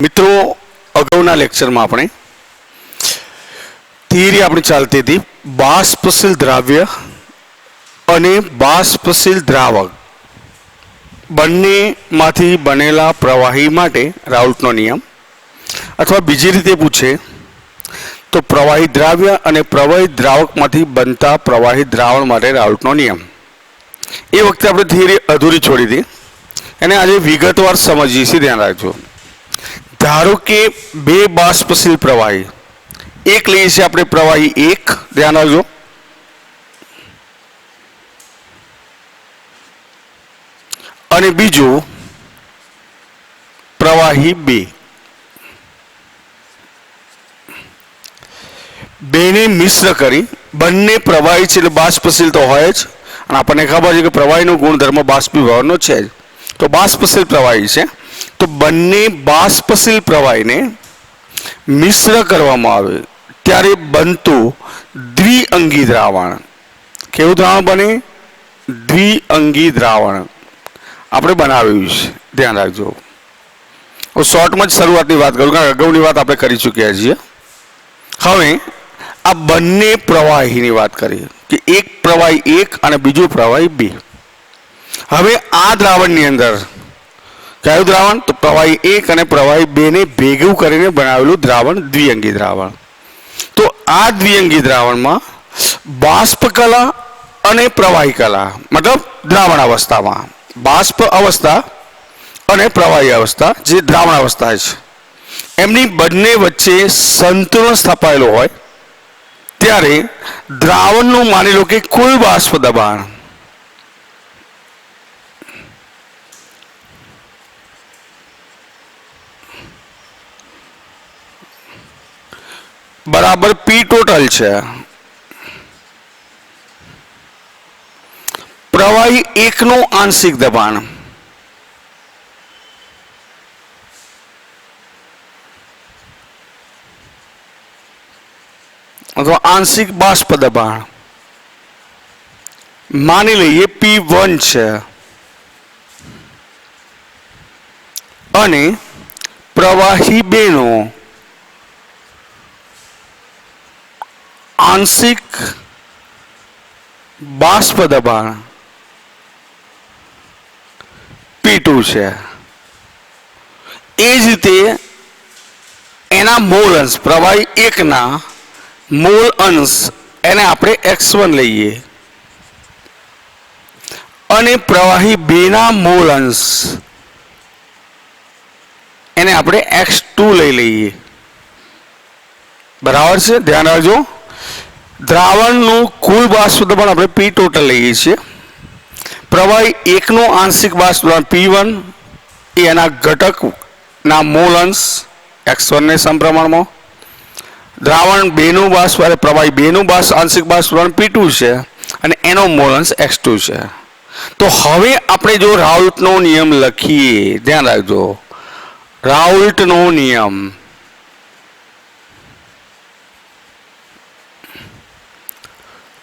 મિત્રો અગાઉના લેક્ચરમાં આપણે થિયરી આપણી ચાલતી હતી બાષ્પશીલ દ્રાવ્ય અને બાષ્પશીલ દ્રાવક બંનેમાંથી બનેલા પ્રવાહી માટે રાઉલ્ટનો નિયમ, અથવા બીજી રીતે પૂછે તો પ્રવાહી દ્રાવ્ય અને પ્રવાહી દ્રાવકમાંથી બનતા પ્રવાહી દ્રાવણ માટે રાઉલ્ટનો નિયમ. એ વખતે આપણે થિયરી અધૂરી છોડી હતી, એને આજે વિગતવાર સમજીએ છીએ, ધ્યાન રાખજો. ધારો કે બે બાષ્પશીલ પ્રવાહી, એક લઈએ છીએ આપણે પ્રવાહી એક, ધ્યાન રાખજો, અને બીજું પ્રવાહી બે. બેને મિશ્ર કરી, બંને પ્રવાહી છે એટલે બાષ્પશીલ તો હોય જ, અને આપણને ખબર છે કે પ્રવાહીનો ગુણધર્મ બાષ્પીભવનનો છે જ, તો બાષ્પશીલ પ્રવાહી છે. તો બંને બાષ્પશીલ પ્રવાહીને મિશ્ર કરવામાં આવે ત્યારે બનતું દ્વિઅંગી દ્રાવણ. કેવું દ્રાવણ બને? દ્વિઅંગી દ્રાવણ આપણે બનાવ્યું છે, ધ્યાન રાખજો. હું શોર્ટમાં જ શરૂઆતની વાત કરું, કારણ કે અગાઉની વાત આપણે કરી ચૂક્યા છીએ. હવે આ બંને પ્રવાહીની વાત કરીએ કે એક પ્રવાહી એક અને બીજું પ્રવાહી બે. હવે આ દ્રાવણની અંદર કયું દ્રાવણ? તો પ્રવાહી એક અને પ્રવાહી બે ને ભેગું કરીને બનાવેલું દ્રાવણ દ્વિઅંગી દ્રાવણ. તો આ દ્વિઅંગી દ્રાવણમાં બાષ્પ કલા અને પ્રવાહી કલા, મતલબ દ્રાવણ અવસ્થામાં બાષ્પ અવસ્થા અને પ્રવાહી અવસ્થા જે દ્રાવણ અવસ્થા છે, એમની બંને વચ્ચે સંતુલન સ્થપાયેલો હોય ત્યારે દ્રાવણનું માની લો કે કુલ બાષ્પ દબાણ બરાબર પી ટોટલ છે. પ્રવાહી એકનું આંશિક દબાણ અથવા આંશિક બાષ્પ દબાણ માની લઈએ P1 છે, અને પ્રવાહી બે નું આંશિક બાષ્પ દબાણ P2 છે. એ જ રીતે એના મોલ અંશ, પ્રવાહી એકના મોલ અંશ એને આપણે x1 લઈએ, અને પ્રવાહી બેના મોલ અંશ એને આપણે x2 લઈ લઈએ. બરાબર છે? ધ્યાન રાખજો. દ્રાવણનું કુલ બાષ્પ દબાણ આપણે P ટોટલ લઈએ છીએ. પ્રવાહી એકનું આંશિક બાષ્પ દબાણ P1 એ એના ઘટકના મોલ અંશ x1 ને સમપ્રમાણમાં, દ્રાવણ બેનું બાષ્પ એટલે પ્રવાહી બેનું આંશિક બાષ્પ દબાણ P2 છે અને એનો મોલ અંશ x2 છે. તો હવે આપણે જો રાઉલ્ટનો નિયમ લખીએ, ધ્યાન રાખજો, રાઉલ્ટનો નિયમ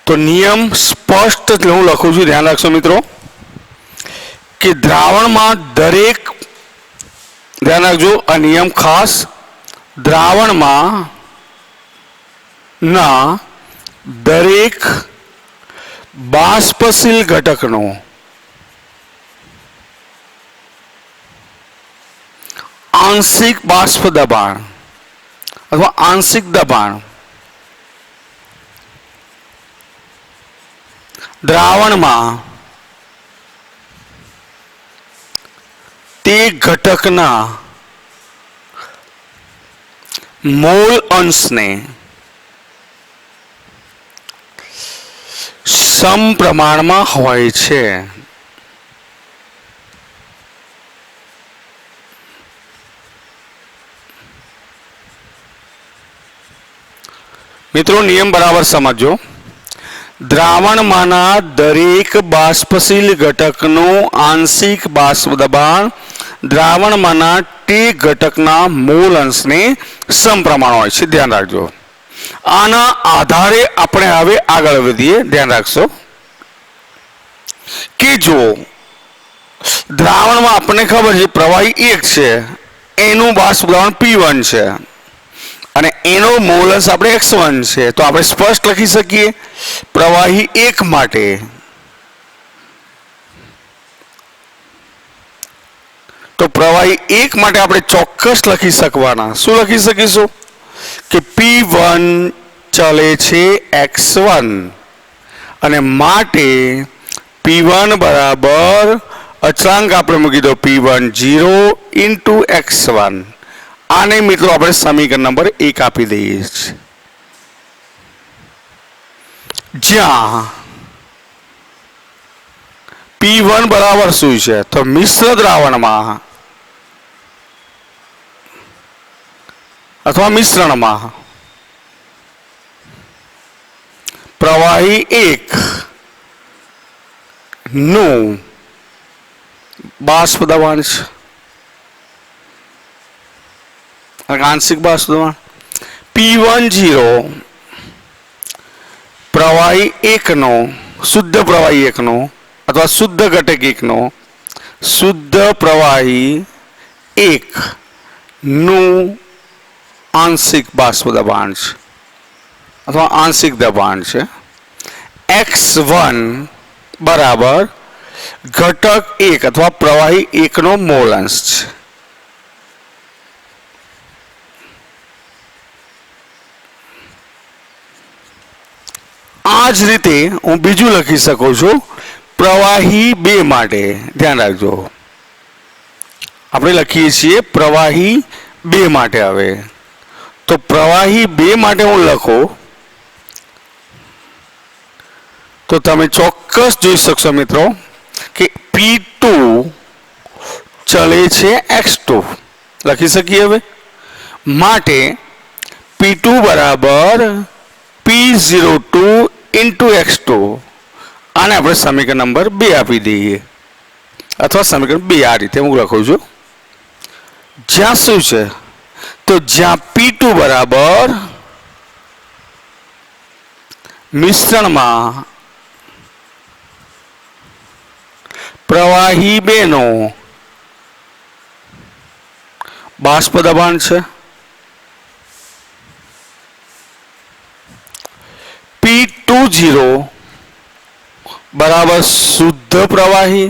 તો નિયમ સ્પષ્ટ હું લખું છું, ધ્યાન રાખશો મિત્રો, કે દ્રાવણમાં દરેક, ધ્યાન રાખજો આ નિયમ ખાસ, દ્રાવણમાં ના દરેક બાષ્પશીલ ઘટકનો આંશિક બાષ્પ દબાણ અથવા આંશિક દબાણ દ્રાવણમાં તે ઘટકના મોલ અંશને સમપ્રમાણમાં હોય છે. મિત્રો નિયમ બરાબર સમજો. દ્રાવણમાંના દરેક બાષ્પશીલ ઘટકનું આંશિક બાષ્પ દબાણ દ્રાવણમાંના તે ઘટકના મોલ અંશને સમપ્રમાણ હોય છે. ધ્યાન રાખજો. આના આધારે આપણે હવે આગળ વધીએ. ધ્યાન રાખશો કે જો દ્રાવણમાં આપણને ખબર છે પ્રવાહી એક છે એનું બાષ્પ દ્રાવણ P1 છે અને એનો મોલન્સ આપણે x1 છે, તો આપણે સ્પષ્ટ લખી શકીએ પ્રવાહી 1 માટે તો પ્રવાહી 1 માટે આપણે ચોક્કસ લખી શકવાના. શું લખી શકીશું કે P1 ચલે છે x1 અને માટે P1 બરાબર અચળાંક આપણે મૂકી દો P1 0 ઇન્ટુ x1. આને મિત્રો આપણે સમીકરણ નંબર 1 આપી દઈએ છીએ, જ્યાં P1 બરાબર શું છે તો મિશ્ર દ્રાવણમાં અથવા મિશ્રણમાં પ્રવાહી 1 નું બાષ્પ દબાણ છે, આંશિક બાષ્પ દબાણ P1 0 પ્રવાહી 1 નો શુદ્ધ પ્રવાહી 1 નો અથવા શુદ્ધ ઘટક 1 નો શુદ્ધ પ્રવાહી 1 નું આંશિક બાષ્પ દબાણ છે અથવા આંશિક દબાણ છે. x1 બરાબર ઘટક 1 અથવા પ્રવાહી 1 નો મોલ અંશ છે. આ જ રીતે હું બીજું લખી શકું છું પ્રવાહી 2 માટે. ધ્યાન રાખજો, આપણે લખીએ છીએ પ્રવાહી 2 માટે. હવે તો પ્રવાહી 2 માટે હું લખું તો તમે ચોક્કસ જોઈ શકશો મિત્રો કે P2 ચલે છે x2. લખી શકીએ હવે માટે P2 બરાબર P02 ઇન્ટુ x2. આને આપણે સમીકરણ નંબર 2 આપી દઈએ અથવા સમીકરણ 2 આ રીતે હું લખું છું, જ્યાં શું છે તો જ્યાં P2 બરાબર મિશ્રણમાં પ્રવાહી 2 નો બાષ્પ દબાણ છે, P20 બરાબર શુદ્ધ પ્રવાહી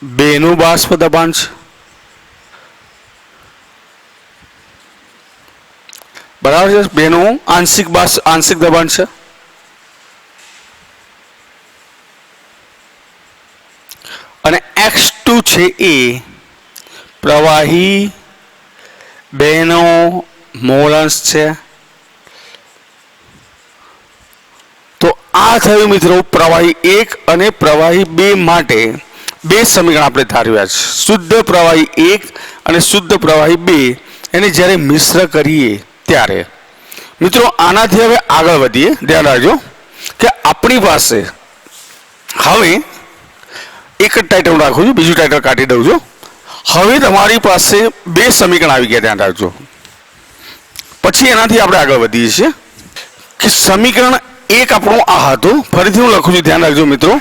2 નું બાષ્પ દબાણ છે, બરાબર છે 2 નું આંશિક દબાણ છે. અને x2 છે એ પ્રવાહી 2 નો મોલ અંશ છે. તો આ થયું મિત્રો પ્રવાહી 1 અને પ્રવાહી 2 માટે 2 સમીકરણ આપણે ધાર્યા છે. શુદ્ધ પ્રવાહી 1 અને શુદ્ધ પ્રવાહી 2 એને જ્યારે મિશ્ર કરીએ ત્યારે મિત્રો આનાથી હવે આગળ વધીએ. ધ્યાન રાખજો કે આપણી પાસે હવે એક જ ટાઇટલ રાખું છું, બીજું ટાઇટલ કાઢી દઉં છું. હવે તમારી પાસે 2 સમીકરણ આવી ગયા. ધ્યાન રાખજો, પછી એનાથી આપણે આગળ વધીએ છીએ કે સમીકરણ 1 આપણું આ હતું. ફરીથી હું લખું છું, ધ્યાન રાખજો મિત્રો.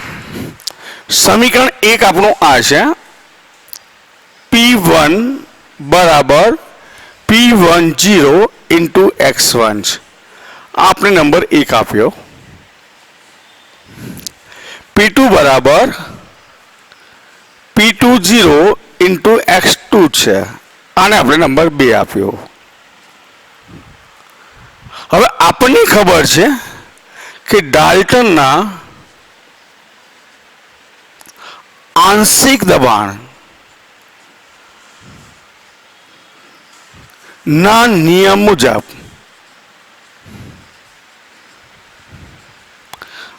સમીકરણ 1 આપણું આ છે P1 બરાબર P10 ઇન્ટુ x1. આપણે નંબર 1 આપ્યો. P2 બરાબર P20 ઇન્ટુ x2 છે, આને આપણે નંબર 2 આપ્યો. હવે આપણને ખબર છે કે ડાલ્ટનના આંશિક દબાણ ના નિયમ મુજબ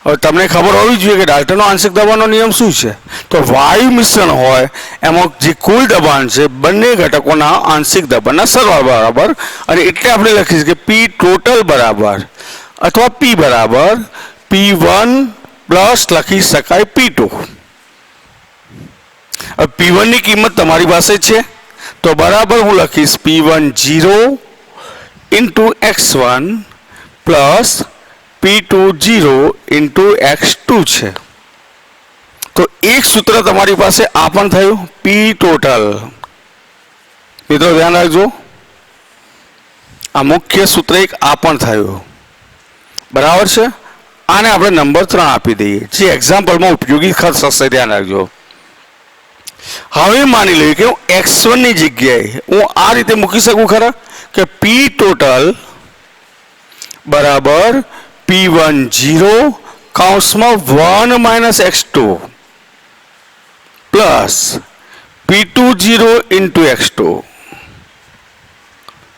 હવે તમને ખબર હોવી જોઈએ કે ડાલ્ટનનો આંશિક દબાણનો નિયમ શું છે. તો વાયુ મિશ્રણ હોય એમાં જે કુલ દબાણ છે બંને ઘટકોના આંશિક દબાણના સરવાળા બરાબર, અને એટલે આપણે લખીશું કે P ટોટલ બરાબર અથવા P બરાબર P1 પ્લસ લખી શકાય P2. હવે P1 ની કિંમત તમારી પાસે છે તો બરાબર હું લખીશ P10 into x1 plus P20 into x2 છે. તો તો એક સૂત્ર તમારી પાસે આ પણ થયું પી ટોટલ. મિત્રો ધ્યાન રાખજો, આ મુખ્ય સૂત્ર એક આ પણ થયું, બરાબર છે. આને આપણે નંબર 3 આપી દઈએ, જે એક્ઝામ્પલમાં ઉપયોગી થશે. ધ્યાન રાખજો. હવે માની લઈએ કે હું x1 ની જગ્યાએ હું આ રીતે મૂકી શકું ખરા કે પી ટોટલ બરાબર P10 કૌંસમાં 1 - x2 plus P20 into x2.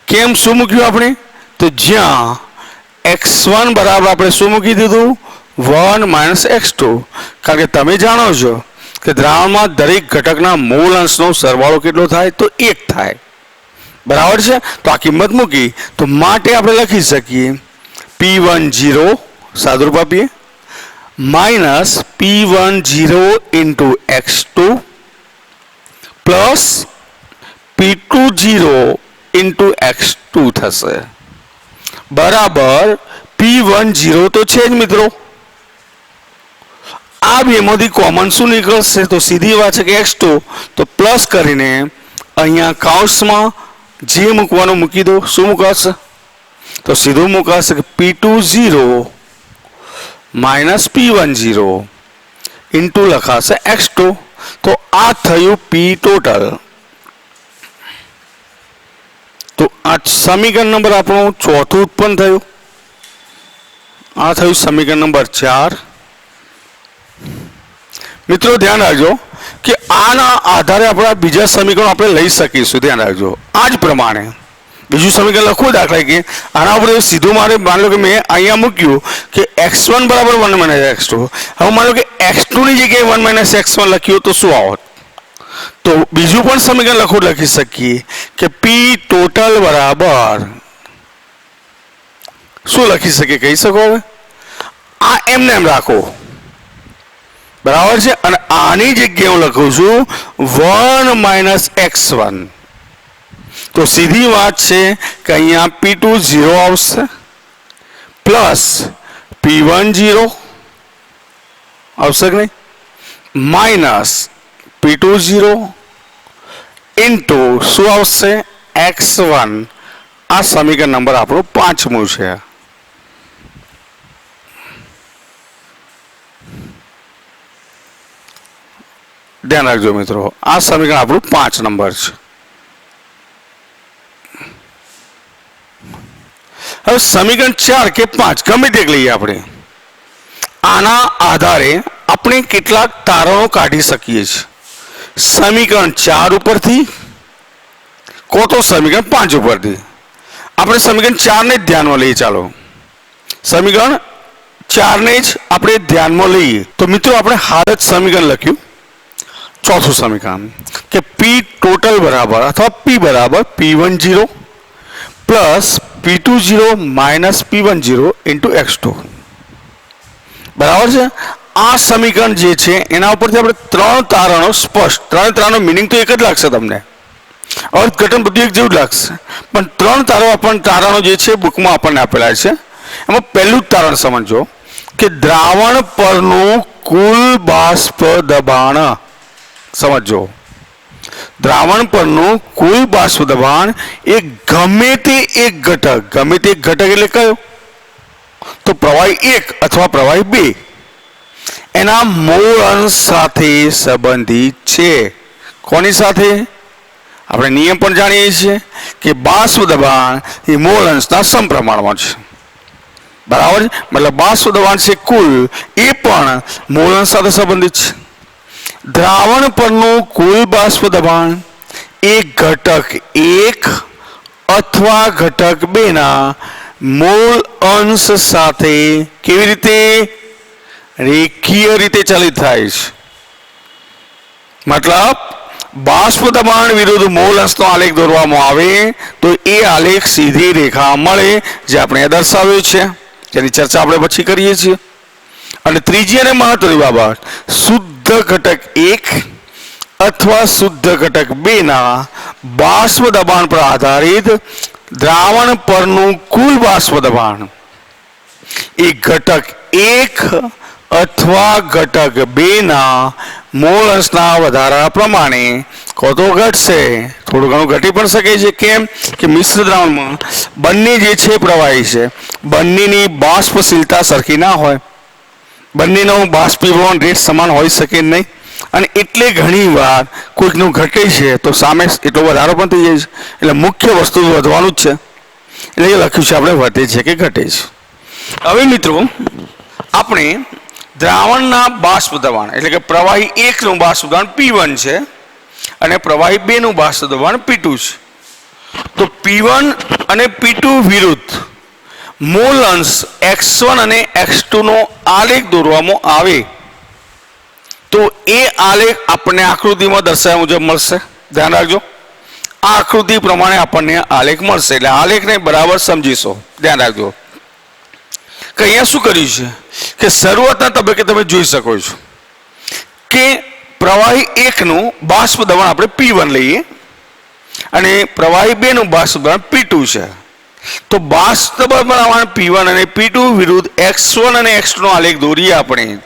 કેમ શું મૂક્યું આપણે? તો જ્યાં x1 બરાબર આપણે શું મૂકી દીધું 1 - x2, કારણ કે તમે જાણો છો કે દ્રાવણમાં દરેક ઘટકના મૂળ અંશનો સરવાળો કેટલો થાય? તો 1 થાય, બરાબર છે. તો આ કિંમત મૂકી તો માટે આપણે લખી શકીએ P10 સાદુરૂપ આપીએ minus P10 into x2 plus P20 into x2 થશે, બરાબર P10 તો છે જ મિત્રો. આ બેમાંથી કોમન શું નીકળશે? તો સીધી વાત છે કે x2, તો પ્લસ કરીને અહીંયા કૌંસમાં જે મૂકવાનું મૂકી દો. શું મુકાશે? તો સીધું મુકાશે કે P20 માઇનસ P10 ઇન્ટુ લખાશે x2. તો આ થયું પી ટોટલ. તો આ સમીકરણ નંબર આપણું ચોથું ઉત્પન્ન થયું. આ થયું સમીકરણ નંબર 4. મિત્રો ધ્યાન રાખજો કે આના આધારે આપણે બીજા સમીકરણો આપણે લઈ શકીશું. ધ્યાન રાખજો, આ જ પ્રમાણે બીજું સમીકરણ લખવું. દાખલા કે આના ઉપર સીધું મારે માની લો કે મેં અહીંયા મૂક્યું કે x1 બરાબર 1 - x2. હવે માની લો કે x2 ની જગ્યાએ 1 - x1 લખ્યું તો શું આવત? તો બીજું પણ સમીકરણ લખી શકીએ કે પી ટોટલ બરાબર શું લખી શકીએ? કહી શકો? હવે આ એમને એમ રાખો, બરાબર છે. અને આની જગ્યાએ હું લખું છું 1 - x1. તો સીધી વાત છે કે અહીંયા P20 આવશે પ્લસ P10 આવશે કે નહીં, માઇનસ P20 ઇન્ટુ શું આવશે x1. આ સમીકરણ નંબર આપણું 5મું છે. ધ્યાન રાખજો મિત્રો, આ સમીકરણ આપણું 5 નંબર છે. હવે સમીકરણ 4 કે 5 ગમે તે લઈએ આપણે, આના આધારે આપણે કેટલાક તારણો કાઢી શકીએ છીએ. સમીકરણ 4 ઉપરથી કો તો સમીકરણ 5 ઉપરથી. આપણે સમીકરણ 4 ને જ ધ્યાનમાં લઈએ. ચાલો સમીકરણ 4 ને જ આપણે ધ્યાનમાં લઈએ. તો મિત્રો આપણે હાલ જ સમીકરણ લખ્યું, ચોથું સમીકરણ કે પી ટોટલ બરાબર અથવા પી બરાબર P10 plus P20 minus P10 into x2, બરાબર છે. આ સમીકરણ જે છે એના ઉપરથી આપણે 3 તારણો સ્પષ્ટ, 3 તારણો મિનિંગ તો એક જ લાગશે તમને, અર્થઘટન બધું એક જેવું જ લાગશે, પણ 3 તારણો જે છે બુકમાં આપણને આપેલા છે. એમાં પહેલું જ તારણ સમજો કે દ્રાવણ પરનું કુલ બાષ્પ દબાણ. સમજો, દ્રાવણ પરનું કુલ બાષ્પ દબાણ એ ગમે તે એક ઘટક એટલે કયો? તો પ્રવાહી 1 અથવા પ્રવાહી 2 એના મૂળ અંશ સાથે સંબંધિત છે. કોની સાથે? આપણે નિયમ પણ જાણીએ છીએ કે બાષ્પ દબાણ એ મૂળ અંશના સમપ્રમાણમાં છે, બરાબર છે. મતલબ બાષ્પ દબાણ છે કુલ, એ પણ મૂળ અંશ સાથે સંબંધિત છે. દ્રાવણ પરનું કુલ બાષ્પ દબાણ એ ઘટક 1 અથવા ઘટક 2 ના મૂળ અંશ સાથે કેવી રીતે? રેખીય રીતે ચલિત થાય છે. મતલબ બાષ્પ દબાણ વિરુદ્ધ મૂળ અંશનો આલેખ દોરવામાં આવે તો એ આલેખ સીધી રેખા મળે, જે આપણે દર્શાવ્યો છે, જેની ચર્ચા આપણે પછી કરીએ છીએ. અને ત્રીજી અને મહત્વની બાબત, શુદ્ધ ઘટક 1 અથવા શુદ્ધ ઘટક 2 ના બાષ્પ દબાણ પર આધારિત દ્રાવણ પરનું કુલ બાષ્પ દબાણ એ ઘટક 1 અથવા ઘટક બેના મોલ અંશના વધારા પ્રમાણે કો તો ઘટશે, થોડું ઘણું ઘટી પણ શકે છે. કેમ કે મિશ્ર દ્રાવણમાં બંને જે છે પ્રવાહી છે, બંનેની બાષ્પશીલતા સરખી ના હોય, બંનેનો બાષ્પીભવન રેટ સમાન હોઈ શકે નહીં, અને એટલે ઘણી વાર કોઈકનું ઘટે છે તો સામે એટલો વધારો પણ થઈ જાય છે. એટલે મુખ્ય વસ્તુ વધવાનું જ છે, એટલે એ લખ્યું છે આપણે વધે છે કે ઘટે છે. હવે મિત્રો આપણે દ્રાવણના બાષ્પ દબાણ એટલે કે પ્રવાહી 1 નું બાષ્પ દબાણ P1 છે અને પ્રવાહી 2 નું બાષ્પ દબાણ P2 છે. તો P1 અને P2 વિરુદ્ધ મોલ અંશ x1 અને x2 નો આલેખ દોરવામાં આવે તો એ આલેખ આપણને આકૃતિમાં દર્શાવ્યા મુજબ મળશે. ધ્યાન રાખજો, આ આકૃતિ પ્રમાણે આપણને આલેખ મળશે. એટલે આલેખને બરાબર સમજીશો. ધ્યાન રાખજો કે અહીંયા શું કર્યું છે કે શરૂઆતના તબક્કે તમે જોઈ શકો છો કે પ્રવાહી 1 નું બાષ્પ દબાણ આપણે P1 લઈએ અને પ્રવાહી 2 નું બાષ્પ દબાણ P2 છે. તો બાષ્પ દબાણ P1 અને P2 વિરુદ્ધ x1 અને x2 નો આલેખ દોરીએ આપણે,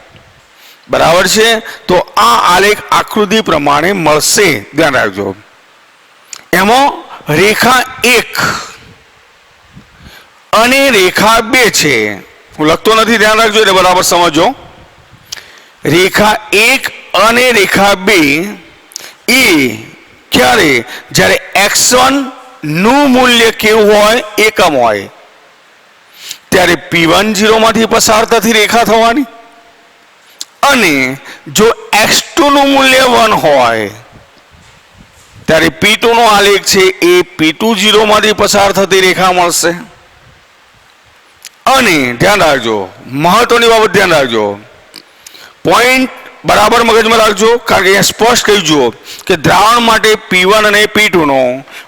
બરાબર છે. તો આ આલેખ આકૃતિ પ્રમાણે મળશે. ધ્યાન રાખજો, એમાં રેખા 1 અને રેખા 2 છે. હું લખતો નથી, ધ્યાન રાખજો એટલે બરાબર સમજો. રેખા 1 અને રેખા 2 એ ક્યારે, જ્યારે x1 નું મૂલ્ય કેવું હોય, એકમ હોય, ત્યારે P1 0 માંથી પસાર થતી રેખા થવાની, અને જો x2 નું મૂલ્ય 1 હોય ત્યારે P2 નો આલેખ છે એ P2 0 માંથી પસાર થતી રેખા મળશે. અને ધ્યાન રાખજો, મહત્વની બાબત ધ્યાન રાખજો, પોઈન્ટ બરાબર મગજમાં રાખજો, કારણ કે અહીંયા સ્પષ્ટ કહી જુઓ કે દ્રાવણ માટે P1 અને P2 નો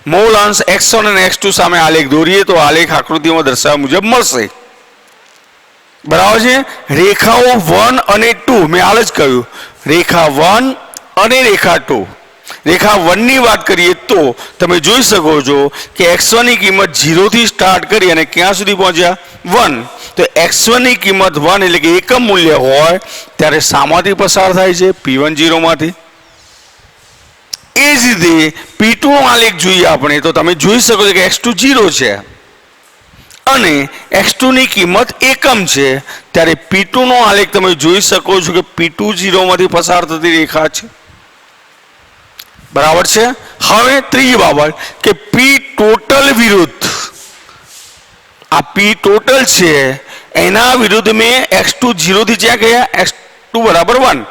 મોલ અંશ x1 અને x2 સામે આલેખ દોરીએ તો આલેખ આકૃતિમાં દર્શાવ્યા મુજબ મળશે. બરાબર છે. રેખાઓ 1 અને 2 મેં હાલ જ કહ્યું, રેખા 1 અને રેખા 2. રેખા 1 ની વાત કરીએ તો તમે જોઈ શકો છો કે x1 ની કિંમત 0 થી સ્ટાર્ટ કરી અને ક્યાં સુધી પહોંચ્યા, 1. તો x1 ની કિંમત 1 એટલે કે એકમ મૂલ્ય હોય ત્યારે શામાંથી પસાર થાય છે, P1 0 માંથી. એ જ રીતે P2 નો આલેખ જોઈએ આપણે તો તમે જોઈ શકો છો કે x2 0 છે અને x2 ની કિંમત એકમ છે, ત્યારે P2 નો આલેખ તમે જોઈ શકો છો કે P2 0 માંથી પસાર થતી રેખા છે. બરાબર છે. હવે ત્રીજી બાબત કે P ટોટલ વિરુદ્ધ, આ P ટોટલ છે એના વિરુદ્ધ મેં x2 0 થી જ્યાં ગયા, x2 બરાબર 1.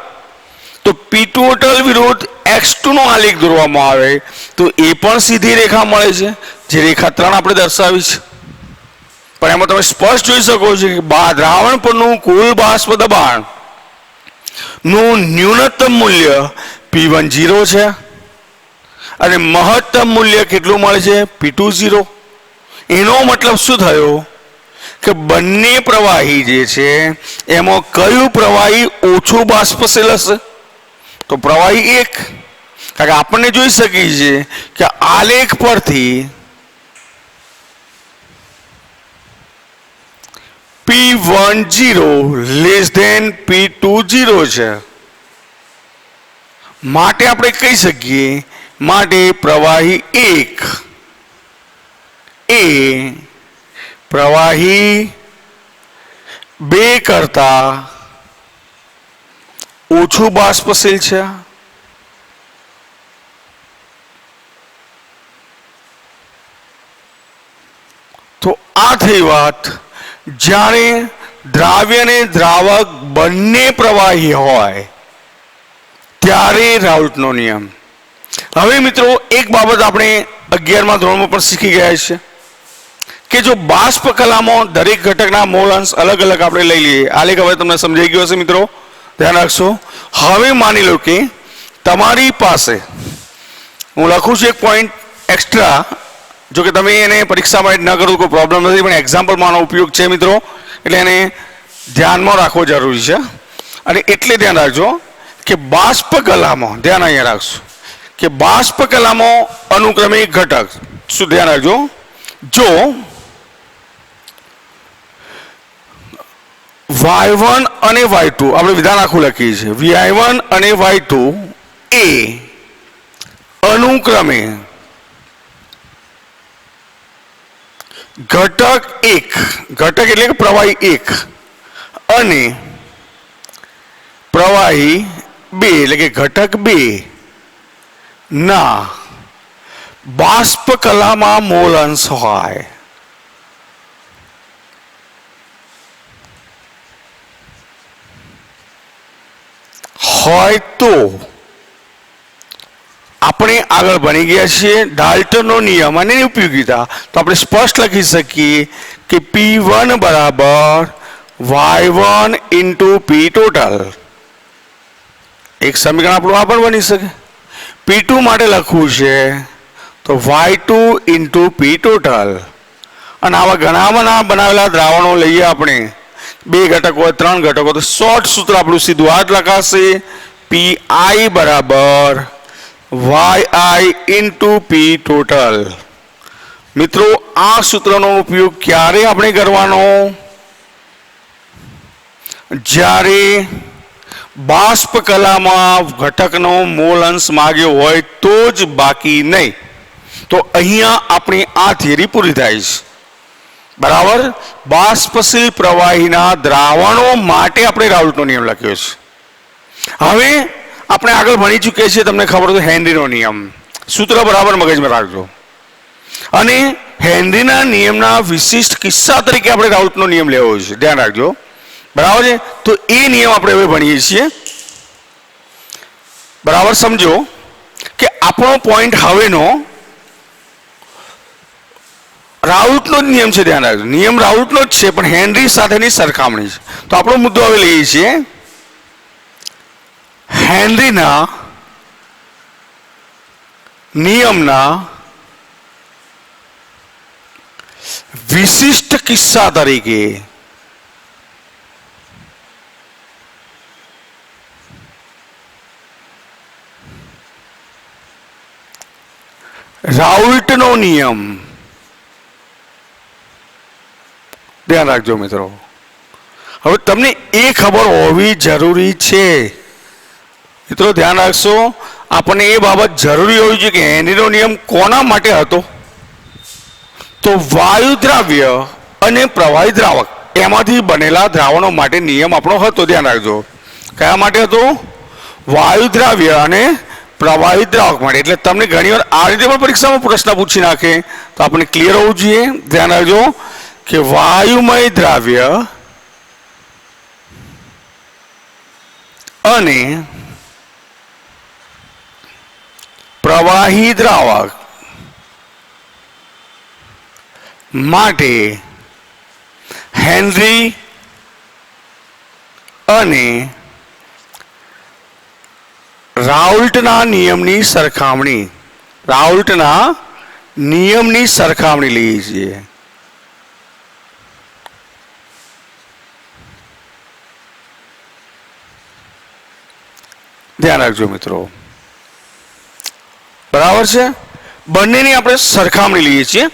તો P ટોટલ વિરુદ્ધ x2 નો આલેખ દોરવામાં આવે તો એ પણ સીધી રેખા મળે છે, જે રેખા 3 આપણે દર્શાવી છે. પણ એમાં તમે સ્પષ્ટ જોઈ શકો છો કે દ્રાવણ પરનું કુલ બાષ્પ દબાણ નું ન્યૂનતમ મૂલ્ય P1 0 છે અને મહત્તમ મૂલ્ય કેટલું મળે છે, P2 0. એનો મતલબ શું થયો કે બંને પ્રવાહી જે છે એમાં કયું પ્રવાહી ઓછું બાષ્પશીલ હશે, તો પ્રવાહી 1. કારણ કે આપણને જોઈ શકીએ છીએ કે આલેખ પરથી P1 0 લેસ ધેન P2 0 છે, માટે આપણે કહી શકીએ માટે પ્રવાહી 1 એ પ્રવાહી 2 કરતા ઓછું બાષ્પશીલ છે. તો આ થઈ વાત જ્યારે દ્રાવ્ય અને દ્રાવક બંને પ્રવાહી હોય ત્યારે રાઉલ્ટનો નિયમ. હવે મિત્રો એક બાબત આપણે 11મા ધોરણમાં પણ શીખી ગયા છે કે જો બાષ્પ કલામાં દરેક ઘટકના મોલ અંશ અલગ અલગ આપણે લઈ લઈએ. આલેખ હવે તમને સમજાઈ ગયો હશે મિત્રો, ધ્યાન રાખશો. હવે માની લો કે તમારી પાસે હું લખું છું એક પોઈન્ટ એક્સ્ટ્રા, જો કે તમે એને પરીક્ષામાં ન કરો કોઈ પ્રોબ્લેમ નથી, પણ એક્ઝામ્પલમાં આનો ઉપયોગ છે મિત્રો, એટલે એને ધ્યાનમાં રાખવો જરૂરી છે. અને એટલે ધ્યાન રાખજો કે બાષ્પ કલામાં, ધ્યાન અહીંયા રાખશો કે બાષ્પ કલામાં અનુક્રમિક ઘટક શું, ધ્યાન રાખજો, જો y1 અને y2 આપણે વિધાન આખું લખીએ છીએ vi1 અને y2 એ અનુક્રમે ઘટક 1 ઘટક એટલે કે પ્રવાહી 1 અને પ્રવાહી 2 એટલે કે ઘટક 2 ના બાષ્પ કલામાં મોલ અંશ હોય તો આપણે આગળ ભણી ગયા છીએ ડાલ્ટનનો નિયમ અને એની ઉપયોગિતા તો આપણે સ્પષ્ટ લખી શકીએ કે P1 બરાબર y1 ઇન્ટુ P ટોટલ એક સમીકરણ આપણું આ પણ બની શકે P2 માટે લખવું છે તો y2 ઇન્ટુ P ટોટલ અને આવા ઘણા બનાવેલા દ્રાવણો લઈએ આપણે 2 ઘટકો હોય 3 ઘટકો તો શોર્ટ સૂત્ર આપણું સીધું આ જ લખાશે Pi બરાબર yi ઇન્ટુ P ટોટલ મિત્રો આ સૂત્રનો ઉપયોગ ક્યારે આપણે કરવાનો જ્યારે બાષ્પ કલામાં ઘટકનો મોલ અંશ માગ્યો હોય તો જ બાકી નહીં તો અહીંયા આપણી આ થિયરી પૂરી થાય છે બરાબર બાષ્પશીલ પ્રવાહીના દ્રાવણો માટે આપણે રાઉલ્ટનો નિયમ લખ્યો છે હવે આપણે આગળ ભણી ચૂક્યા છીએ તમને ખબર તો હેનરીનો નિયમ સૂત્ર બરાબર મગજમાં રાખજો અને હેનરીના નિયમના વિશિષ્ટ કિસ્સા તરીકે આપણે રાઉલ્ટનો નિયમ લેવો છે ધ્યાન રાખજો બરાબર છે તો એ નિયમ આપણે હવે ભણીએ છીએ બરાબર સમજો કે આપણો પોઈન્ટ હવેનો રાઉલ્ટનો જ નિયમ છે ધ્યાન રાખજો નિયમ રાઉલ્ટનો જ છે પણ હેનરી સાથેની સરખામણી છે તો આપણો મુદ્દો હવે લઈએ છીએ હેનરીના નિયમના વિશિષ્ટ કિસ્સા તરીકે રાઉલ્ટનો નિયમ ધ્યાન રાખજો મિત્રો હવે તમને એ ખબર હોવી જરૂરી છે મિત્રો ધ્યાન રાખશો આપણને એ બાબત જરૂરી હોવી જોઈએ કે હેનરીનો નિયમ કોના માટે હતો તો વાયુ દ્રાવ્ય અને પ્રવાહી દ્રાવક એમાંથી બનેલા દ્રાવણો માટે નિયમ આપણો હતો ધ્યાન રાખજો કયા માટે હતો વાયુ દ્રાવ્ય અને પ્રવાહી દ્રાવક માટે એટલે તમને ઘણીવાર આ રીતે પણ પરીક્ષામાં પ્રશ્ન પૂછી નાખે તો આપણે ક્લિયર હોવું જોઈએ ધ્યાન રાખજો કે વાયુમય દ્રાવ્ય અને પ્રવાહી દ્રાવક માટે હેનરી અને રાઉલ્ટના નિયમની સરખામણી લઈએ છીએ ધ્યાન રાખજો મિત્રો બરાબર છે બંનેની આપણે સરખામણી લઈએ છીએ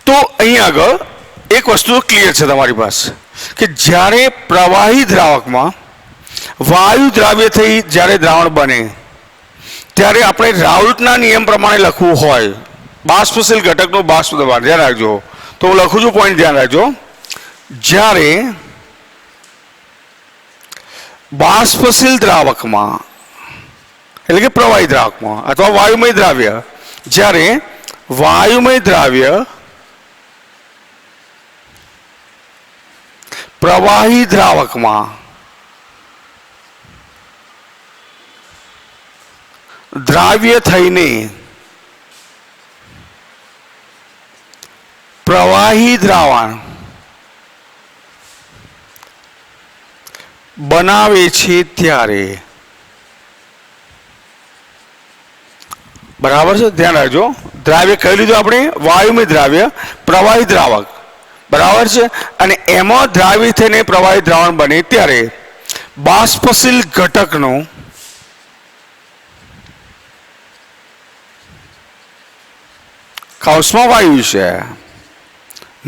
તો અહીં આગળ એક વસ્તુ ક્લિયર છે તમારી પાસે કે જ્યારે પ્રવાહી દ્રાવકમાં વાયુ દ્રાવ્ય થઈ જ્યારે દ્રાવણ બને ત્યારે આપણે રાઉલ્ટના નિયમ પ્રમાણે લખવું હોય બાષ્પશીલ ઘટકનું બાષ્પ દબાણ ધ્યાન રાખજો તો હું લખું છું પોઈન્ટ ધ્યાન રાખજો જ્યારે બાષ્પશીલ દ્રાવકમાં એટલે કે પ્રવાહી દ્રાવકમાં અથવા વાયુમય દ્રાવ્ય જ્યારે વાયુમય દ્રાવ્ય પ્રવાહી દ્રાવકમાં દ્રાવ્ય થઈને પ્રવાહી દ્રાવણ બનાવે છે ત્યારે બરાબર છે ધ્યાન રાખજો દ્રાવ્ય કહી લીધું આપણે વાયુમય દ્રાવ્ય પ્રવાહી દ્રાવક બરાબર છે અને એમાં દ્રાવ્ય થઈને પ્રવાહી દ્રાવણ બને ત્યારે બાષ્પશીલ ઘટકનો કૌંસમાં વાયુ છે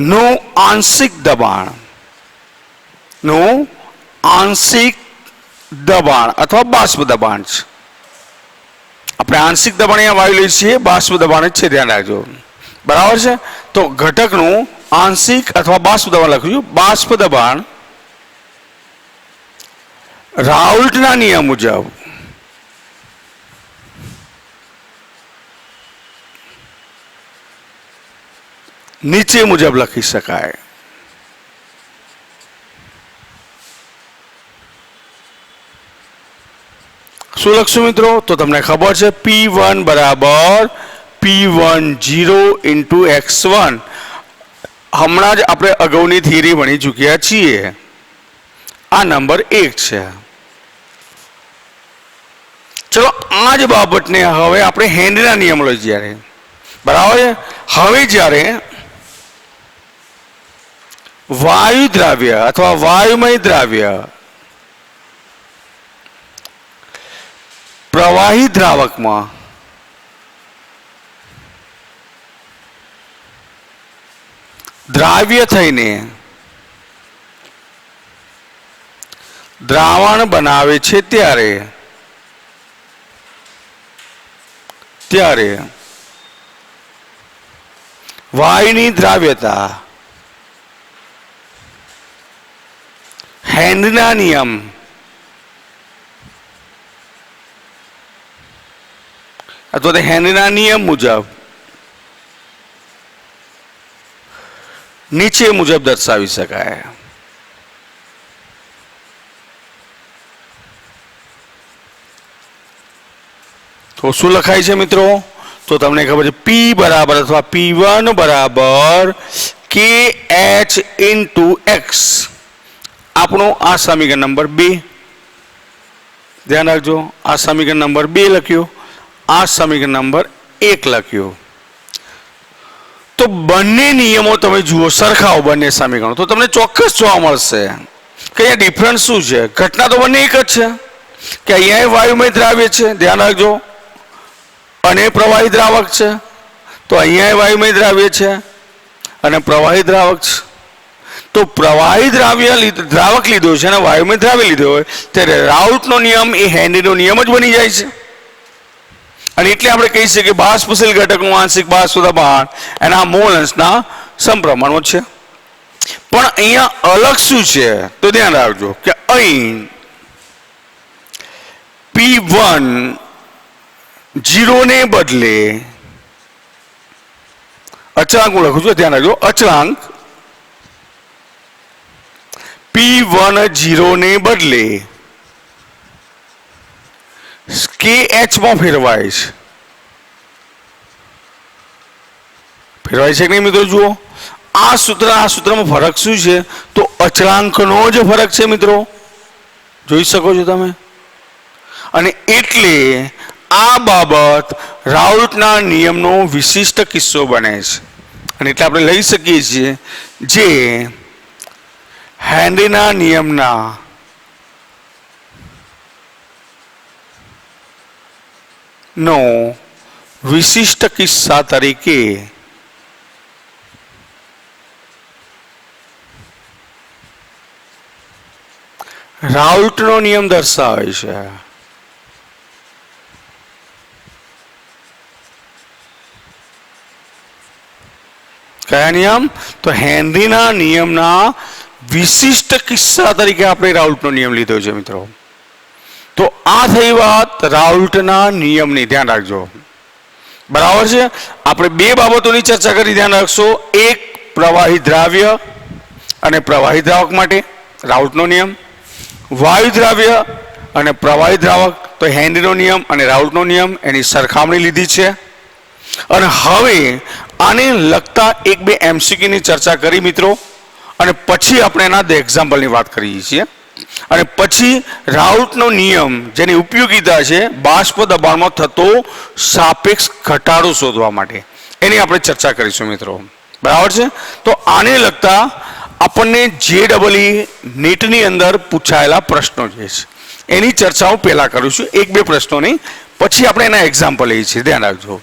નું આંશિક દબાણ નું આંશિક દબાણ અથવા બાષ્પ દબાણ છે. આપણે આંશિક દબાણ અહીંયા વાયુ લઈએ છીએ, બાષ્પ દબાણ જ છે, ધ્યાન રાખજો. બરાબર છે. તો ઘટકનું આંશિક અથવા બાષ્પ દબાણ લખ્યું. બાષ્પ દબાણ રાઉલ્ટના નિયમ મુજબ નીચે મુજબ લખી શકાય. શું લખશું મિત્રો? તો તમને ખબર છે P1 બરાબર P10 ઇન્ટુ x1. હમણાં જ આપણે અગાઉની થિયરી ભણી ચૂક્યા છીએ. આ નંબર 1 છે. ચલો આ જ બાબતને હવે આપણે હેન્ડના નિયમ લઈએ જ્યારે. બરાબર છે. હવે જ્યારે વાયુ દ્રાવ્ય અથવા વાયુમય દ્રાવ્ય પ્રવાહી દ્રાવકમાં દ્રાવ્ય થઈને દ્રાવણ બનાવે છે ત્યારે વાયુની દ્રાવ્યતા હેન્ડના નિયમ અથવા તો હેન્ડના નિયમ મુજબ નીચે મુજબ દર્શાવી શકાય. તો શું લખાય છે મિત્રો? તો તમને ખબર છે P બરાબર અથવા P1 બરાબર KH ઇન્ટુ x. આપણો આ સમીકરણ નંબર 2. ધ્યાન રાખજો, આ સમીકરણ નંબર 2 લખ્યો, આ સમીકરણ નંબર 1 લખ્યો. તો બંને નિયમો તમે જુઓ, સરખાવો બંને સમીકરણો, તો તમને ચોક્કસ જોવા મળશે કે અહીંયા ડિફરન્સ શું છે. ઘટના તો બંને એક જ છે કે અહીંયા વાયુમય દ્રાવ્ય છે, ધ્યાન રાખજો, અને પ્રવાહી દ્રાવક છે. તો અહીંયા વાયુમય દ્રાવ્ય છે અને પ્રવાહી દ્રાવક છે. તો પ્રવાહી દ્રાવક લીધો છે અને વાયુમય દ્રાવ્ય લીધો હોય ત્યારે રાઉલ્ટનો નિયમ એ હેન્ડીનો નિયમ જ બની જાય છે. અને એટલે આપણે કહી શકીએ કે બાષ્પશીલ ઘટકનું આંશિક બાષ્પ દબાણ એના મોલ અંશના સમપ્રમાણમાં છે. પણ અહીંયા અલગ શું છે? તો ધ્યાન રાખજો કે અહીં P1 0 ને બદલે અચળાંક હું લખું છું, ધ્યાન રાખજો, અચળાંક P10 ને બદલે KH માં ફેરવાય છે. ફેરવાય છે કે નહીં મિત્રો? જુઓ આ સૂત્રમાં ફરક શું છે? તો અચળાંકનો જ ફરક છે મિત્રો, જોઈ શકો છો તમે. અને એટલે આ બાબત રાઉલ્ટના નિયમનો વિશિષ્ટ કિસ્સો બને છે. અને એટલે આપણે લઈ શકીએ છીએ જે હેન્ડીના નિયમના નો વિશિષ્ટ કિસ્સા તરીકે રાઉલ્ટનો નિયમ દર્શાવે છે. કયા નિયમ? તો હેનરીના નિયમના વિશિષ્ટ કિસ્સા તરીકે આપણે રાઉલ્ટનો નિયમ લીધો છે મિત્રો. તો આ થઈ વાત રાઉલ્ટના નિયમની, ધ્યાન રાખજો. બરાબર છે. આપણે બે બાબતોની ચર્ચા કરી, ધ્યાન રાખશો. એક પ્રવાહી દ્રાવ્ય અને પ્રવાહી દ્રાવક માટે રાઉલ્ટનો નિયમ, વાયુ દ્રાવ્ય અને પ્રવાહી દ્રાવક તો હેનરીનો નિયમ અને રાઉલ્ટનો નિયમ એની સરખામણી લીધી છે. અને હવે આને લગતા એક બે એમસીક્યુની ચર્ચા કરી મિત્રો, અને પછી આપણે એના એક્ઝામ્પલની વાત કરીએ છીએ. અને પછી રાઉલ્ટનો નિયમ જેની ઉપયોગિતા છે બાષ્પ દબાણમાં થતો સાપેક્ષ ઘટાડો શોધવા માટે, એની આપણે ચર્ચા કરીશું મિત્રો. બરાબર છે. તો આને લગતા આપણને JEE નીટની અંદર પૂછાયેલા પ્રશ્નો જે છે એની ચર્ચા હું પહેલા કરું છું, એક બે પ્રશ્નોની, પછી આપણે એના એક્ઝામ્પલ લઈએ છીએ, ધ્યાન રાખજો.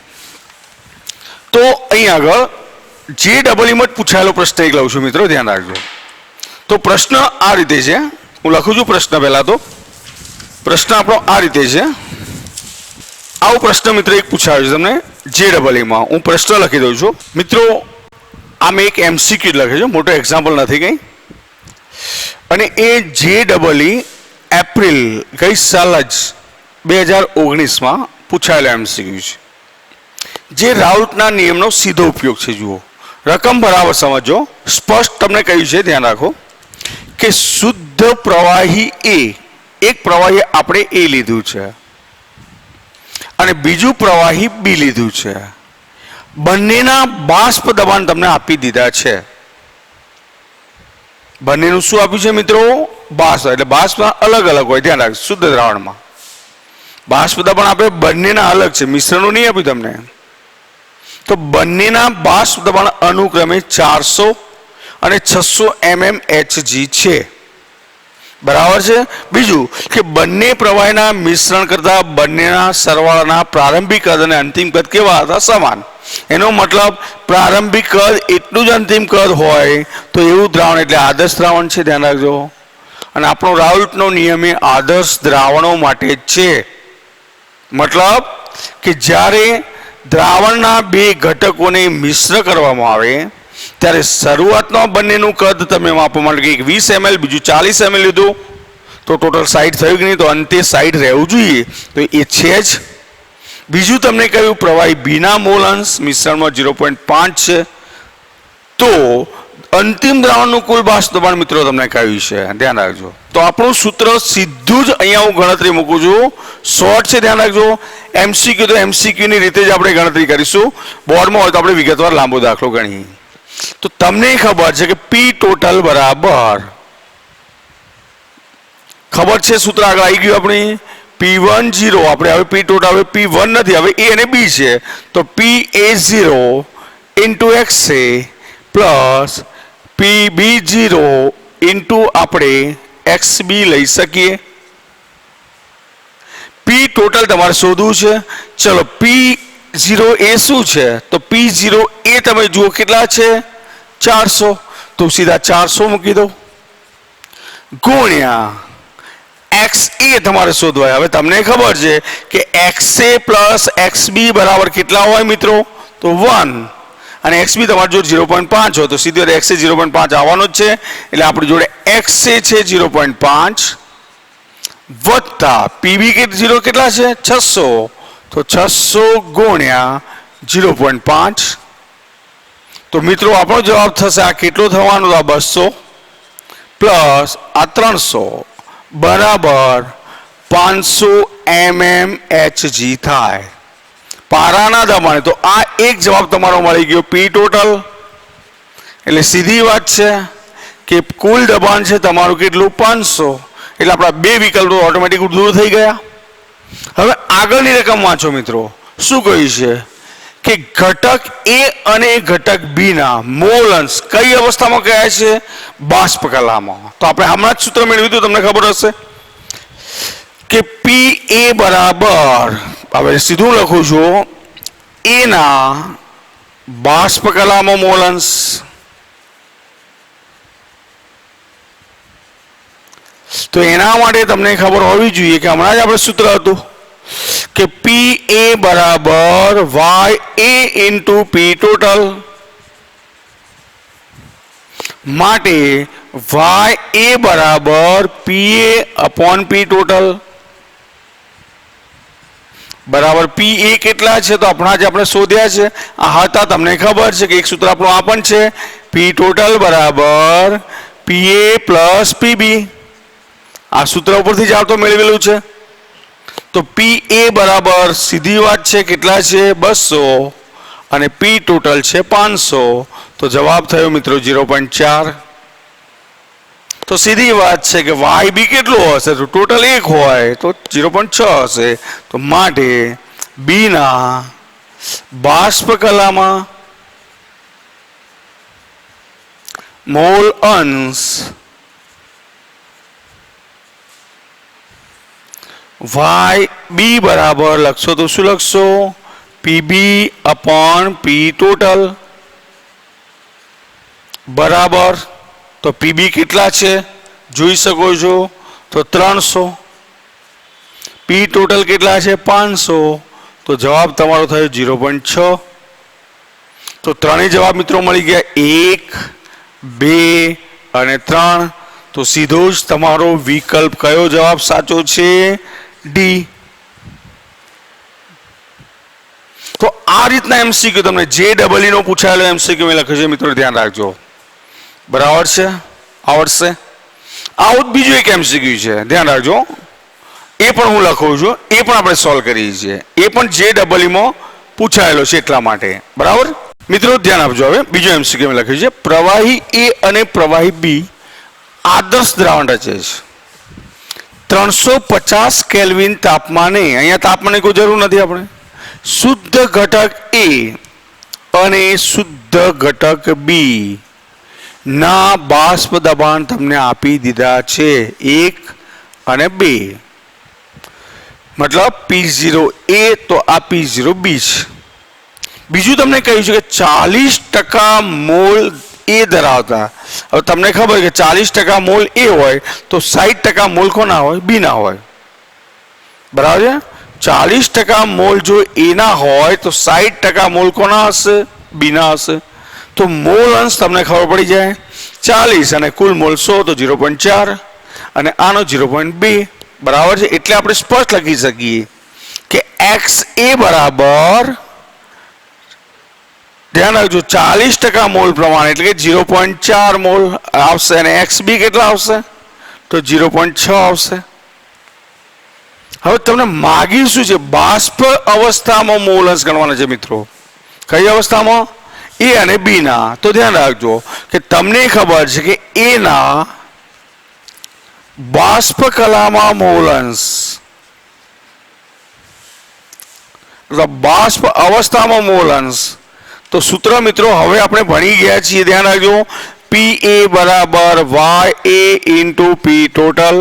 તો અહીં આગળ JEE માં પૂછાયેલો પ્રશ્ન એક લઉં છું મિત્રો, ધ્યાન રાખજો. તો પ્રશ્ન આ રીતે છે, હું લખું છું પ્રશ્ન પહેલા. તો પ્રશ્ન આપણો આ રીતે છે. આવો પ્રશ્ન મિત્ર એક પૂછાયો છે તમને JEE. હું પ્રશ્ન લખી દઉં છું મિત્રો. આ મેં એક MCQ લખે છે, મોટો એક્ઝામ્પલ નથી કંઈ. અને એ JEE એપ્રિલ ગઈ સાલ જ 2019 પૂછાયેલો MCQ છે, જે રાઉટના નિયમનો સીધો ઉપયોગ છે. જુઓ, રકમ બરાબર સમજો. સ્પષ્ટ તમને કહ્યું છે, ધ્યાન રાખો કે શુદ્ધ પ્રવાહી એક પ્રવાહી આપણે A લીધું છે અને બીજું પ્રવાહી B લીધું છે. બંનેના બાષ્પ દબાણ તમને આપી દીધા છે. બંનેનું શું આપ્યું છે મિત્રો? બાષ્પ. એટલે બાષ્પ અલગ અલગ હોય, ધ્યાન રાખજો. શુદ્ધ દ્રાવણમાં બાષ્પ દબાણ આપણે બંનેના અલગ છે, મિશ્રણનું નહીં આપ્યું તમને. તો બંનેના બાષ્પ દબાણ અનુક્રમે 400 અને 600 mmHg છે. બરાબર છે. બીજું કે બંને પ્રવાહીના મિશ્રણ કરતા બંનેના સરવાળાના પ્રારંભિક કદ અને અંતિમ કદ કેવા હતા? સમાન. એનો મતલબ પ્રારંભિક કદ એટલું જ અંતિમ કદ હોય તો એવું દ્રાવણ એટલે આદર્શ દ્રાવણ છે. ધ્યાન રાખજો. અને આપણો રાઉલ્ટનો નિયમ એ આદર્શ દ્રાવણો માટે જ છે. મતલબ કે જ્યારે દ્રાવણના બે ઘટકોને મિશ્ર કરવામાં આવે ત્યારે શરૂઆતમાં બંનેનું કદ તમે માપવા માટે કે 20 ml બીજું 40 ml લીધું તો ટોટલ 60 થયું કે નહીં? તો અંતે 60 રહેવું જોઈએ, તો એ છે જ. બીજું તમને કહ્યું પ્રવાહી બીના મોલ અંશ મિશ્રણમાં 0.5 છે, તો અંતિમ દ્રાવણનું કુલ બાષ્પ દબાણ મિત્રો તમને કહ્યું છે. ધ્યાન રાખજો. તો આપણું સૂત્ર સીધું જ અહીંયા હું ગણતરી મૂકું છું. શોર્ટ છે, ધ્યાન રાખજો. MCQ તો MCQ ની રીતે જ આપણે ગણતરી કરીશું. બોર્ડમાં હોય તો આપણે વિગતવાર લાંબો દાખલો ગણીએ. તો તમને ખબર છે કે P ટોટલ બરાબર, ખબર છે સૂત્ર આગળ આવી ગયું આપણી P10. આપણે હવે P ટોટલ હવે P1 નથી, હવે A અને B છે. તો PA0 into XA plus PB0 into આપણે XB લઈ શકીએ. P ટોટલ તમારે શોધવું છે. ચલો, P0 એ શું છે? તો P0 એ તમે જુઓ કેટલા છે? 400. તો સીધા 400 મૂકી દો ગુણ્યા XA તમારે શોધવાય. હવે તમને ખબર છે કે XA પ્લસ XB બરાબર કેટલા હોય મિત્રો? તો 1. અને XB તમારી જોડે 0.5 હોય તો સીધી XA 0.5 આવવાનો જ છે. એટલે આપણી જોડે XA છે 0.5 વત્તા PB 0 કેટલા છે? 600. તો 600 ગુણ્યા 0.5. તો મિત્રો આપણો જવાબ થશે આ કેટલો થવાનો? આ 200 પ્લસ આ 300 બરાબર 500 mmHg થાય પારાના દબાણે. તો આ એક જવાબ તમારો મળી ગયો P ટોટલ. એટલે સીધી વાત છે કે કુલ દબાણ છે તમારું કેટલું? 500. એટલે આપણા બે વિકલ્પો ઓટોમેટિક દૂર થઈ ગયા. હવે આગળની રકમ વાંચો મિત્રો. શું કહ્યું છે કે ઘટક A અને ઘટક B ના મોલ અંશ કઈ અવસ્થામાં કયા છે? બાષ્પ કલામાં. તો આપણે હમણાં જ સૂત્ર મેળવ્યું હતું, તમને ખબર હશે કે PA બરાબર, હવે સીધું લખું છું, A ના બાષ્પ કલામાં મોલ અંશ તો એના માટે તમને ખબર હોવી જોઈએ કે હમણાં જ આપણે સૂત્ર હતું કે PA બરાબર YA ઇન્ટુ P ટોટલ. માટે YA બરાબર PA અપોન P ટોટલ બરાબર. PA કેટલા છે? તો આપણા જે આપણે શોધ્યા છે આ હતા, તમને ખબર છે કે એક સૂત્ર આપણું આ પણ છે P ટોટલ બરાબર PA પ્લસ PB. આ સૂત્ર ઉપરથી જ આવતો મેળવેલું છે. તો PA બરાબર સીધી વાત છે કેટલા છે? 200 અને P ટોટલ છે 500. તો જવાબ થયો મિત્રો 0.4. તો સીધી વાત છે કે YB કેટલું હશે? તો ટોટલ 1 હોય તો 0.6 હશે. તો માટે B ના બાષ્પ કલામાં મોલ અંશ YB બરાબર લખશો તો શું લખશો? PB અપોન P ટોટલ બરાબર. તો પીબી કેટલા છે જોઈ શકો છો, તો 300. પી ટોટલ કેટલા છે 500, તો જવાબ તમારો થયો 0.6. તો ત્રણેય જવાબ મિત્રો મળી ગયા, 1, 2 અને 3. તો સીધો જ તમારો વિકલ્પ કયો જવાબ સાચો છે? ડી. તો આ રીતના એમસીક્યુ તમને જે ડબલ નો પૂછાયેલો એમસીક્યુ મેં લખ્યું છે મિત્રો, ધ્યાન રાખજો. બરાબર છે? આવડશે? આવું બીજું એક એમસીક્યુ છે, ધ્યાન રાખજો. એ પણ હું લખું છું, એ પણ આપણે સોલ્વ કરીએ છીએ. એ પણ જે ડબલ માં પૂછાયેલો છે એટલા માટે. બરાબર મિત્રો? ધ્યાન આપજો. હવે બીજો એમસીક્યુ મેં લખ્યું છે, પ્રવાહી એ અને પ્રવાહી બી આદર્શ દ્રાવણ રચે છે. 350 કેલ્વિન તાપમાને, અહીંયા તાપમાનની કોઈ જરૂર નથી આપણે, શુદ્ધ ઘટક એ અને શુદ્ધ ઘટક બી ના બાષ્પ દબાણ તમને આપી દીધા છે 1 અને 2. મતલબ P0A તો આ P0B છે. બીજું તમને કહ્યું છે કે 40% મોલ એ ધરાવતા, હવે તમને ખબર કે 40% મોલ એ હોય તો 60% મોલ કોના હોય? બી ના હોય. બરાબર છે? 40% મોલ જો એ ના હોય તો 60% મોલ કોના હશે? બી ના હશે. તો મોલ અંશ તમને ખબર પડી જાય, 40 અને કુલ મોલ 100 તો 0.4 અને આનો 0.2. બરાબર છે? એટલે આપણે સ્પષ્ટ લખી શકીએ કે XA બરાબર, ધ્યાન રાખજો, 40% મોલ પ્રમાણે એટલે કે 0.4 મોલ આવશે અને XB કેટલા આવશે? તો 0.6 આવશે. હવે તમને માગ્યું શું છે? બાષ્પ અવસ્થામાં મોલ અંશ ગણવાના છે મિત્રો. કઈ અવસ્થામાં? એ અને બી ના. તો ધ્યાન રાખજો કે તમને ખબર છે કે એ ના બાષ્પ કલામાં મોલ અંશ, બાષ્પ અવસ્થામાં મોલ અંશ. તો સૂત્ર મિત્રો હવે આપણે ભણી ગયા છીએ, ધ્યાન રાખજો. PA બરાબર YA into P total.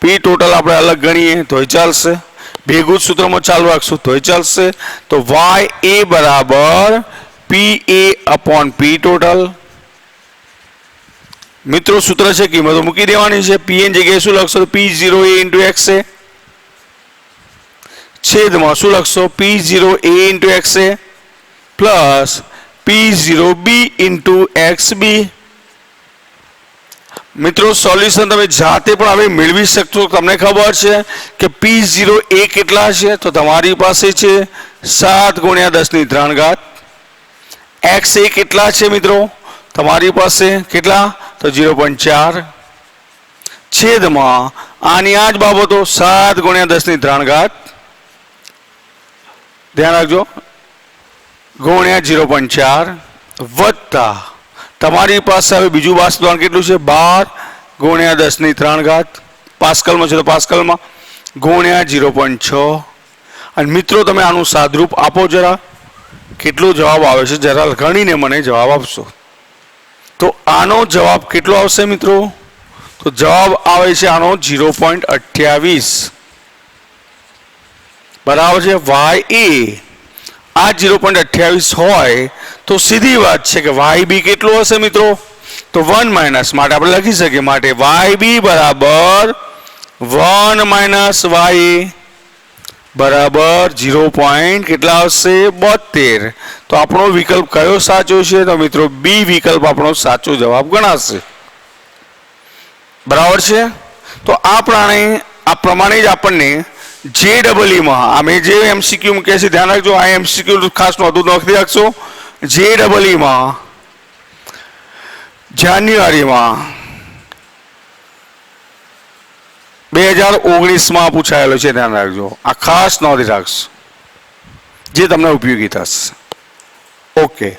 P total આપણે અલગ ગણીએ તોય ચાલશે, ભેગું જ સૂત્રમાં ચાલુ રાખશું તોય ચાલશે. તો YA બરાબર PA અપોન P ટોટલ. મિત્રો સૂત્ર છે, કિંમતો મૂકી દેવાની છે. P ની જગ્યાએ શું લખશો? P0A into XA. છેદમાં શું લખશો? P0A into XA plus P0B into XB. મિત્રો સોલ્યુશન તમે જાતે પણ હવે મેળવી શકશો. તમને ખબર છે કે P0A કેટલા છે? તો તમારી પાસે છે 7 × 10⁻³ XA કેટલા છે મિત્રો? તમારી પાસે કેટલા? તો 0.4 છેદમાં આની આ જ બાબતો 7 × 10⁻³ ધ્યાન રાખજો ગુણ્યા 0.4 વત્તા તમારી પાસે હવે બીજું બાષ્પ દબાણ કેટલું છે? 12 × 10⁻³ પાસ્કલમાં છે તો પાસ્કલમાં ગુણ્યા 0.6. અને મિત્રો તમે આનું સાદરૂપ આપો જરા, કેટલો જવાબ આવે છે જરા ગણીને મને જવાબ આપશો. તો આનો જવાબ કેટલો આવશે મિત્રો? તો જવાબ આવે છે આનો 0.28. બરાબર છે? YA આ 0.28 હોય તો સીધી વાત છે કે YB કેટલું હશે મિત્રો? તો 1 માઇનસ, માટે આપણે લખી શકીએ, માટે YB બરાબર 1 - YA બરાબર 0. કેટલા આવશે? 72. તો આપણો વિકલ્પ કયો સાચો છે? તો મિત્રો બી વિકલ્પ આપણો સાચો જવાબ ગણાશે. બરાબર છે? તો આ પ્રમાણે જ આપણને JEE માં અમે જે એમસીક્યુ મૂક્યા છે ધ્યાન રાખજો. આ એમસીક્યુ ખાસ નોંધું લખી રાખશો. JEE માં જાન્યુઆરીમાં 2019 પૂછાયેલો છે, ધ્યાન રાખજો. આ ખાસ નોંધી રાખશો જે તમને ઉપયોગી થશે. ઓકે.